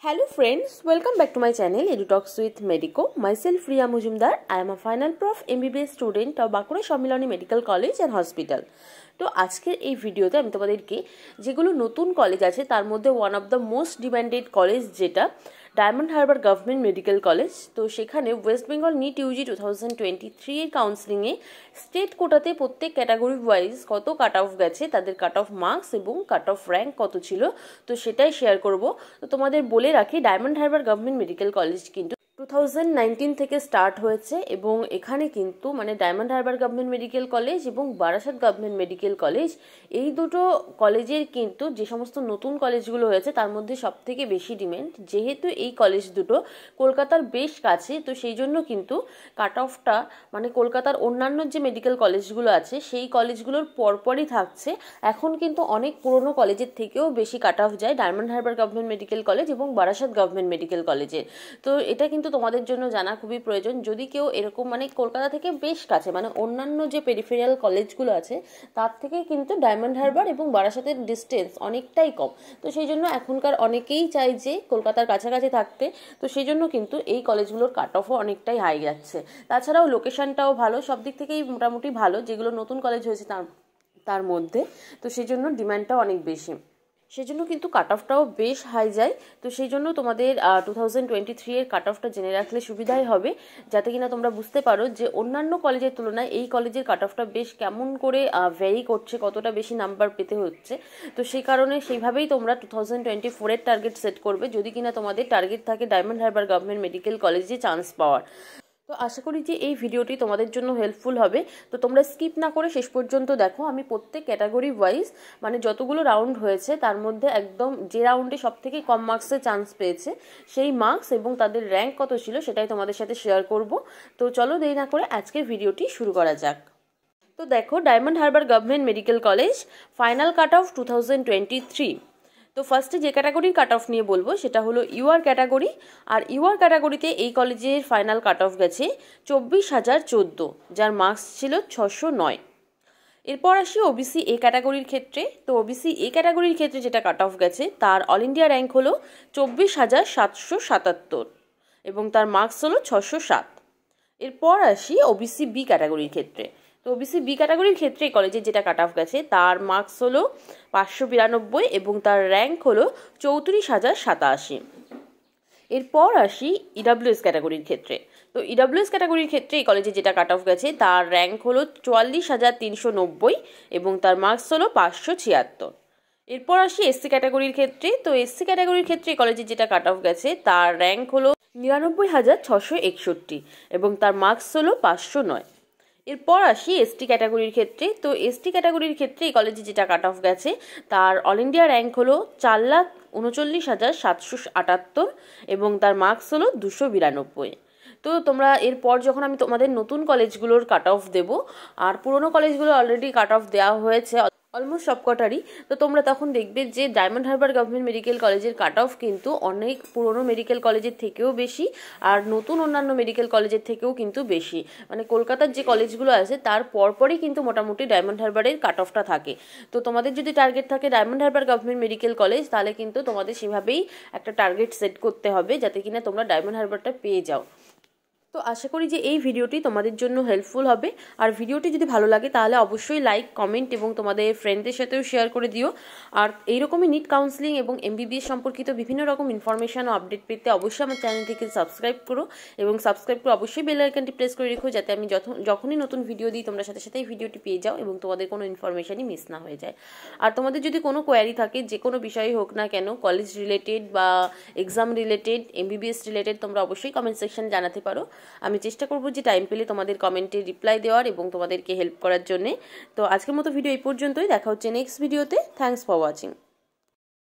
Hello friends, welcome back to my channel EduTalks with Medico. Myself Riya Mujumdar. I am a final prof MBBS student of Bankura Sammiloni Medical College and Hospital. তো আজকের এই ভিডিওতে আমি তোমাদেরকে যেগুলো নতুন college আছে তার মধ্যে one of the most demanded college যেটা Diamond Harbour government medical college. তো সেখানে ওয়েস্ট বেঙ্গল নিট ইউজি 2023 এর কাউন্সিলিংয়ে স্টেট কোটাতে প্রত্যেক ক্যাটাগরি ওয়াইজ কত কাট অফ গেছে, তাদের কাট অফ মার্কস এবং কাট অফ র্যাঙ্ক কত ছিল, তো সেটাই শেয়ার করব। তো তোমাদের বলে রাখি, diamond Harbour government medical college কিন্তু 2019 থেকে স্টার্ট হয়েছে এবং এখানে কিন্তু diamond Harbour government medical college এবং বারাসাত গভর্নমেন্ট মেডিকেল কলেজ এই দুটো কলেজের কিন্তু যে সমস্ত নতুন কলেজগুলো হয়েছে তার মধ্যে সবথেকে বেশি ডিমান্ড। যেহেতু এই কলেজ দুটো কলকাতার বেশ কাছে, তো সেই জন্য কিন্তু কাট অফটা কলকাতার অন্যান্য যে মেডিকেল কলেজগুলো আছে সেই কলেজগুলোর পরপরই থাকছে। এখন কিন্তু অনেক পুরনো কলেজের থেকেও বেশি কাট অফ যায় diamond Harbour government medical college এবং বারাসাত গভর্নমেন্ট মেডিকেল কলেজের। তো এটা কিন্তু তোমাদের জন্য জানা খুবই প্রয়োজন। যদি কেউ এরকম কলকাতা থেকে বেশ কাছে অন্যান্য যে পেরিফেরিয়াল কলেজগুলো আছে তার থেকে কিন্তু ডায়মন্ড হারবার এবং বারাসাতের ডিস্টেন্স অনেকটাই কম, তো সেই জন্য এখনকার অনেকেই চাই যে কলকাতার কাছাকাছি থাকতে। তো সেই জন্য কিন্তু এই কলেজগুলোর কাট অফও অনেকটাই হাই যাচ্ছে। তাছাড়াও লোকেশনটাও ভালো, সব দিক থেকেই মোটামুটি ভালো যেগুলো নতুন কলেজ হয়েছে তার মধ্যে। তো সেই জন্য ডিমান্ডটাও অনেক বেশি, সেজন্য কিন্তু কাট অফটাও বেশ হাই যায়। তো সেই জন্য তোমাদের 2023 এর কাট অফটা জেনে রাখলে সুবিধাই হবে, যাতে কিনা তোমরা বুঝতে পারো যে অন্যান্য কলেজের তুলনায় এই কলেজের কাট অফটা বেশ কেমন করে ভ্যারি করছে, কতটা বেশি নাম্বার পেতে হচ্ছে। তো সেই কারণে সেইভাবেই তোমরা 2024 এর টার্গেট সেট করবে, যদি কিনা তোমাদের টার্গেট থাকে ডায়মন্ড হারবার গভর্নমেন্ট মেডিকেল কলেজে চান্স পাওয়ার। তো আশা করি যে এই ভিডিওটি তোমাদের জন্য হেল্পফুল হবে। তো তোমরা স্কিপ না করে শেষ পর্যন্ত দেখো। আমি প্রত্যেক ক্যাটাগরি ওয়াইজ যতগুলো রাউন্ড হয়েছে তার মধ্যে একদম যে রাউন্ডে সব থেকে কম মার্কসে চান্স পেয়েছে সেই মার্কস এবং তাদের র্যাঙ্ক কত ছিল সেটাই তোমাদের সাথে শেয়ার করব। তো চলো দেরি না করে আজকের ভিডিওটি শুরু করা যাক। তো দেখো, diamond Harbour government medical college final cut off 2023। তো ফার্স্টে যে ক্যাটাগরির কাট অফ নিয়ে বলবো সেটা হলো ইউআর ক্যাটাগরি। আর ইউআর ক্যাটাগরিতে এই কলেজের ফাইনাল কাট অফ গেছে 24,014, যার মার্কস ছিল 609। এরপর আসি ওবিসি এ ক্যাটাগরির ক্ষেত্রে। তো ওবিসি এ ক্যাটাগরির ক্ষেত্রে যেটা কাট অফ গেছে তার অল ইন্ডিয়া র্যাঙ্ক হলো 24,777 এবং তার মার্কস হলো 607। এরপর আসি ওবিসি বি ক্যাটাগরির ক্ষেত্রে। তো ওবিসি বি ক্যাটাগরির ক্ষেত্রে এই কলেজের যেটা কাট অফ গেছে তার মার্কস হলো 592 এবং তার র্যাঙ্ক হলো 34,087। এরপর আসি ইডাব্লিউএস ক্যাটাগরির ক্ষেত্রে। তো ইডাব্লিউএস ক্যাটাগরির ক্ষেত্রে এই কলেজে যেটা কাট অফ গেছে তার র্যাঙ্ক হলো 44,390 এবং তার মার্কস হলো 576। এরপর আসি এসসি ক্যাটাগরির ক্ষেত্রে। তো এসসি ক্যাটাগরির ক্ষেত্রে এই কলেজে যেটা কাট অফ গেছে তার র্যাঙ্ক হলো 99,661 এবং তার মার্কস হলো 509। এরপর আসি এসটি ক্যাটাগরির ক্ষেত্রে। তো এসটি ক্যাটাগরির ক্ষেত্রে এই কলেজে যেটা কাট অফ গেছে তার অল ইন্ডিয়া র্যাঙ্ক হলো 4,39,778 এবং তার মার্কস হলো 292। তো তোমরা এরপর যখন আমি তোমাদের নতুন কলেজগুলোর কাট অফ দেবো, আর পুরোনো কলেজগুলো অলরেডি কাট অফ দেওয়া হয়েছে অলমোস্ট সবকটারই, তো তোমরা তখন দেখবে যে ডায়মন্ড হারবার গভর্নমেন্ট মেডিকেল কলেজের কাট অফ কিন্তু অনেক পুরনো মেডিকেল কলেজের থেকেও বেশি আর নতুন অন্যান্য মেডিকেল কলেজের থেকেও কিন্তু বেশি। কলকাতার যে কলেজগুলো আছে তার পরপরই কিন্তু মোটামুটি ডায়মন্ড হারবারের কাট অফটা থাকে। তো তোমাদের যদি টার্গেট থাকে diamond Harbour government medical college, তাহলে কিন্তু তোমাদের সেভাবেই একটা টার্গেট সেট করতে হবে যাতে কিনা তোমরা ডায়মন্ড হারবারটা পেয়ে যাও। তো আশা করি যে এই ভিডিওটি তোমাদের জন্য হেল্পফুল হবে। আর ভিডিওটি যদি ভালো লাগে তাহলে অবশ্যই লাইক, কমেন্ট এবং তোমাদের ফ্রেন্ডদের সাথেও শেয়ার করে দিও। আর এইরকমই নিট কাউন্সিলিং এবং এমবিবিএস সম্পর্কিত বিভিন্ন রকম ইনফরমেশন ও আপডেট পেতে অবশ্যই আমার চ্যানেলটিকে সাবস্ক্রাইব করো এবং সাবস্ক্রাইব করে অবশ্যই বেল আইকনটি প্রেস করে রেখো, যাতে আমি যখনই নতুন ভিডিও দিই তোমরা সাথে সাথে এই ভিডিওটি পেয়ে যাও এবং তোমাদের কোনো ইনফরমেশনই মিস না হয়ে যায়। আর তোমাদের যদি কোনো কোয়ারি থাকে যে কোনো বিষয়ে হোক না কেন, কলেজ রিলেটেড বা এক্সাম রিলেটেড, এমবিবিএস রিলেটেড, তোমরা অবশ্যই কমেন্ট সেকশন জানাতে পারো। আমি চেষ্টা করব যে টাইম পেলে তোমাদের কমেন্টে রিপ্লাই দেওয়ার এবং তোমাদেরকে হেল্প করার জন্যে। তো আজকের মতো ভিডিও এই পর্যন্তই, দেখা হচ্ছে নেক্সট ভিডিওতে। Thanks for watching.